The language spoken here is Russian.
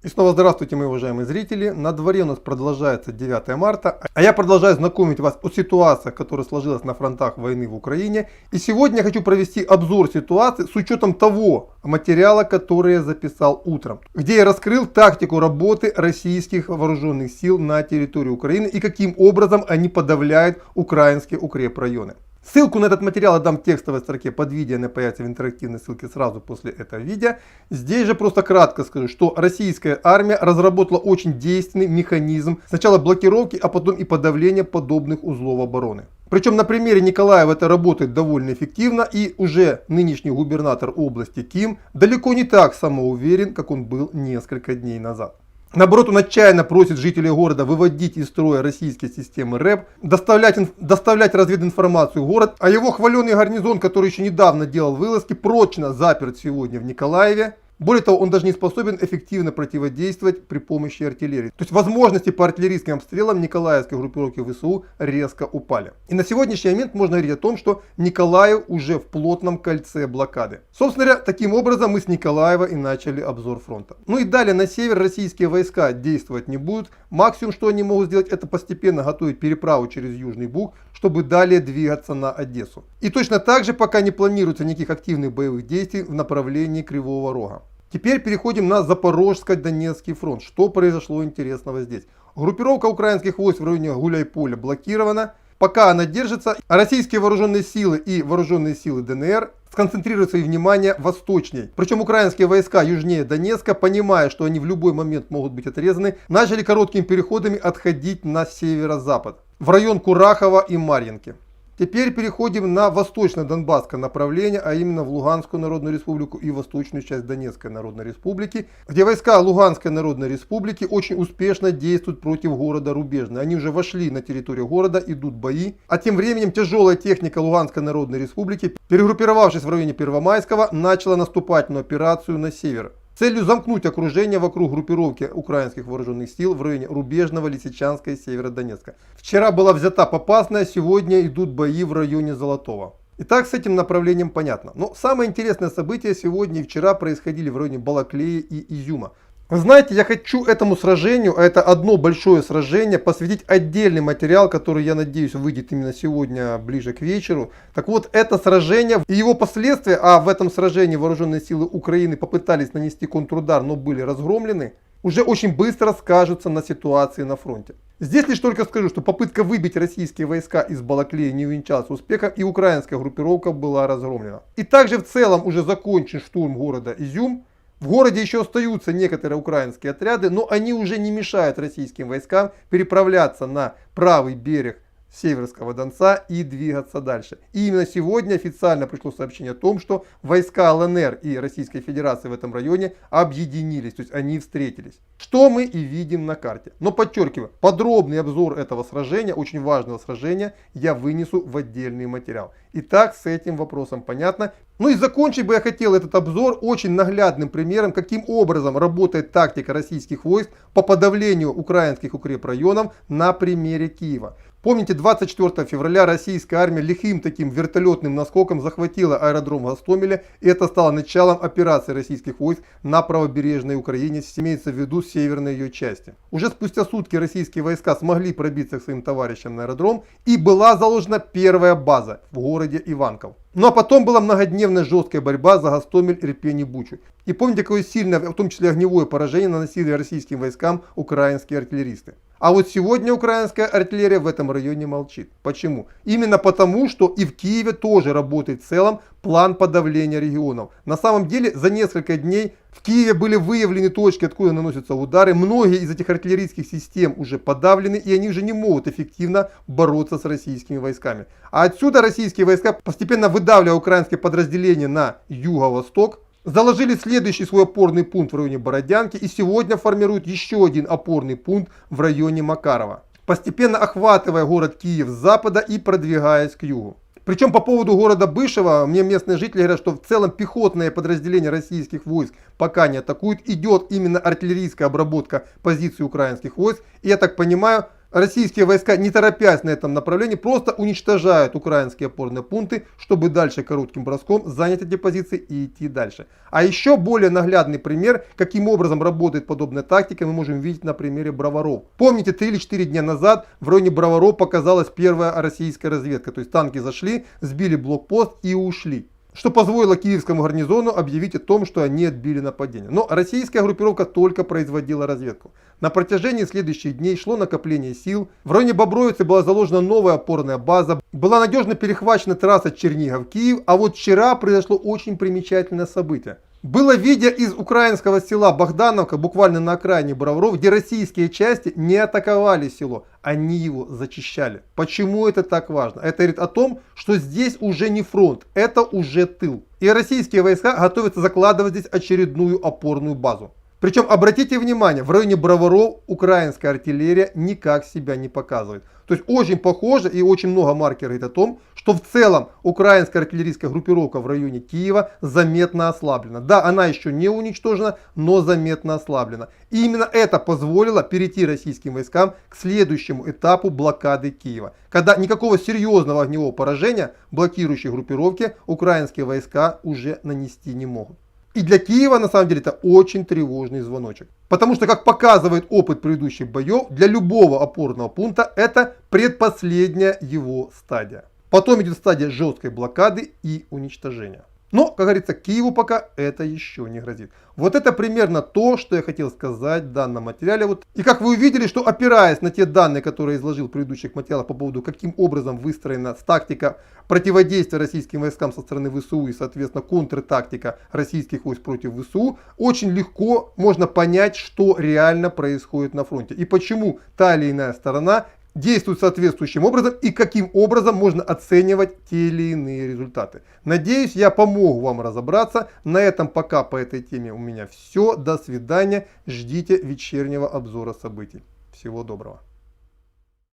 И снова здравствуйте, мои уважаемые зрители. На дворе у нас продолжается 9 марта, а я продолжаю знакомить вас о ситуациях, которая сложилась на фронтах войны в Украине. И сегодня я хочу провести обзор ситуации с учетом того материала, который я записал утром, где я раскрыл тактику работы российских вооруженных сил на территории Украины и каким образом они подавляют украинские укрепрайоны. Ссылку на этот материал я дам в текстовой строке под видео, она появится в интерактивной ссылке сразу после этого видео. Здесь же просто кратко скажу, что российская армия разработала очень действенный механизм сначала блокировки, а потом и подавления подобных узлов обороны. Причем на примере Николаева это работает довольно эффективно, и уже нынешний губернатор области Ким далеко не так самоуверен, как он был несколько дней назад. Наоборот, он отчаянно просит жителей города выводить из строя российские системы РЭП, доставлять развединформацию в город, а его хваленый гарнизон, который еще недавно делал вылазки, прочно заперт сегодня в Николаеве. Более того, он даже не способен эффективно противодействовать при помощи артиллерии. То есть возможности по артиллерийским обстрелам николаевской группировки ВСУ резко упали. И на сегодняшний момент можно говорить о том, что Николаев уже в плотном кольце блокады. Собственно говоря, таким образом мы с Николаева и начали обзор фронта. Ну и далее на север российские войска действовать не будут. Максимум, что они могут сделать, это постепенно готовить переправу через Южный Буг, чтобы далее двигаться на Одессу. И точно так же пока не планируется никаких активных боевых действий в направлении Кривого Рога. Теперь переходим на Запорожско-Донецкий фронт. Что произошло интересного здесь? Группировка украинских войск в районе Гуляйполя блокирована. Пока она держится, а российские вооруженные силы и вооруженные силы ДНР сконцентрируют свое внимание восточней. Причем украинские войска южнее Донецка, понимая, что они в любой момент могут быть отрезаны, начали короткими переходами отходить на северо-запад, в район Курахова и Марьинки. Теперь переходим на восточно-донбасское направление, а именно в Луганскую Народную Республику и восточную часть Донецкой Народной Республики, где войска Луганской Народной Республики очень успешно действуют против города Рубежный. Они уже вошли на территорию города, идут бои, а тем временем тяжелая техника Луганской Народной Республики, перегруппировавшись в районе Первомайского, начала наступательную операцию на север. Целью замкнуть окружение вокруг группировки украинских вооруженных сил в районе Рубежного, Лисичанска и Северодонецка. Вчера была взята Попасная, сегодня идут бои в районе Золотого. Итак, с этим направлением понятно. Но самое интересное событие сегодня и вчера происходили в районе Балаклеи и Изюма. Вы знаете, я хочу этому сражению, а это одно большое сражение, посвятить отдельный материал, который, я надеюсь, выйдет именно сегодня ближе к вечеру. Так вот, это сражение и его последствия, а в этом сражении вооруженные силы Украины попытались нанести контрудар, но были разгромлены, уже очень быстро скажутся на ситуации на фронте. Здесь лишь только скажу, что попытка выбить российские войска из Балаклеи не увенчалась успехом, и украинская группировка была разгромлена. И также в целом уже закончен штурм города Изюм. В городе еще остаются некоторые украинские отряды, но они уже не мешают российским войскам переправляться на правый берег Северского Донца и двигаться дальше. И именно сегодня официально пришло сообщение о том, что войска ЛНР и Российской Федерации в этом районе объединились, то есть они встретились. Что мы и видим на карте. Но подчеркиваю, подробный обзор этого сражения, очень важного сражения, я вынесу в отдельный материал. Итак, с этим вопросом понятно. Ну и закончить бы я хотел этот обзор очень наглядным примером, каким образом работает тактика российских войск по подавлению украинских укрепрайонов на примере Киева. Помните, 24 февраля российская армия лихим таким вертолетным наскоком захватила аэродром Гостомеля, и это стало началом операции российских войск на правобережной Украине, имеется в виду северной ее части. Уже спустя сутки российские войска смогли пробиться к своим товарищам на аэродром, и была заложена первая база в городе Иванков. Ну а потом была многодневная жесткая борьба за Гостомель, Ирпень и Бучу. И помните, какое сильное, в том числе огневое поражение наносили российским войскам украинские артиллеристы. А вот сегодня украинская артиллерия в этом районе молчит. Почему? Именно потому, что и в Киеве тоже работает в целом план подавления регионов. На самом деле за несколько дней в Киеве были выявлены точки, откуда наносятся удары. Многие из этих артиллерийских систем уже подавлены, и они уже не могут эффективно бороться с российскими войсками. А отсюда российские войска, постепенно выдавливая украинские подразделения на юго-восток, заложили следующий свой опорный пункт в районе Бородянки и сегодня формируют еще один опорный пункт в районе Макарова, постепенно охватывая город Киев с запада и продвигаясь к югу. Причем по поводу города Бышева, мне местные жители говорят, что в целом пехотное подразделение российских войск пока не атакуют, идет именно артиллерийская обработка позиций украинских войск. И я так понимаю, российские войска, не торопясь на этом направлении, просто уничтожают украинские опорные пункты, чтобы дальше коротким броском занять эти позиции и идти дальше. А еще более наглядный пример, каким образом работает подобная тактика, мы можем видеть на примере Броваров. Помните, 3 или 4 дня назад в районе Броваров показалась первая российская разведка. То есть танки зашли, сбили блокпост и ушли, что позволило киевскому гарнизону объявить о том, что они отбили нападение. Но российская группировка только производила разведку. На протяжении следующих дней шло накопление сил. В районе Бобровицы была заложена новая опорная база. Была надежно перехвачена трасса Чернигов-Киев. А вот вчера произошло очень примечательное событие. Было видео из украинского села Богдановка, буквально на окраине Броваров, где российские части не атаковали село, они его зачищали. Почему это так важно? Это говорит о том, что здесь уже не фронт, это уже тыл. И российские войска готовятся закладывать здесь очередную опорную базу. Причем, обратите внимание, в районе Броваров украинская артиллерия никак себя не показывает. То есть очень похоже и очень много маркеров говорит о том, что в целом украинская артиллерийская группировка в районе Киева заметно ослаблена. Да, она еще не уничтожена, но заметно ослаблена. И именно это позволило перейти российским войскам к следующему этапу блокады Киева. Когда никакого серьезного огневого поражения блокирующей группировки украинские войска уже нанести не могут. И для Киева на самом деле это очень тревожный звоночек. Потому что, как показывает опыт предыдущих боев, для любого опорного пункта это предпоследняя его стадия. Потом идет стадия жесткой блокады и уничтожения. Но, как говорится, Киеву пока это еще не грозит. Вот это примерно то, что я хотел сказать в данном материале. И как вы увидели, что опираясь на те данные, которые я изложил в предыдущих материалах по поводу, каким образом выстроена тактика противодействия российским войскам со стороны ВСУ и, соответственно, контртактика российских войск против ВСУ, очень легко можно понять, что реально происходит на фронте. И почему та или иная сторона действует соответствующим образом и каким образом можно оценивать те или иные результаты. Надеюсь, я помог вам разобраться. На этом пока по этой теме у меня все. До свидания. Ждите вечернего обзора событий. Всего доброго.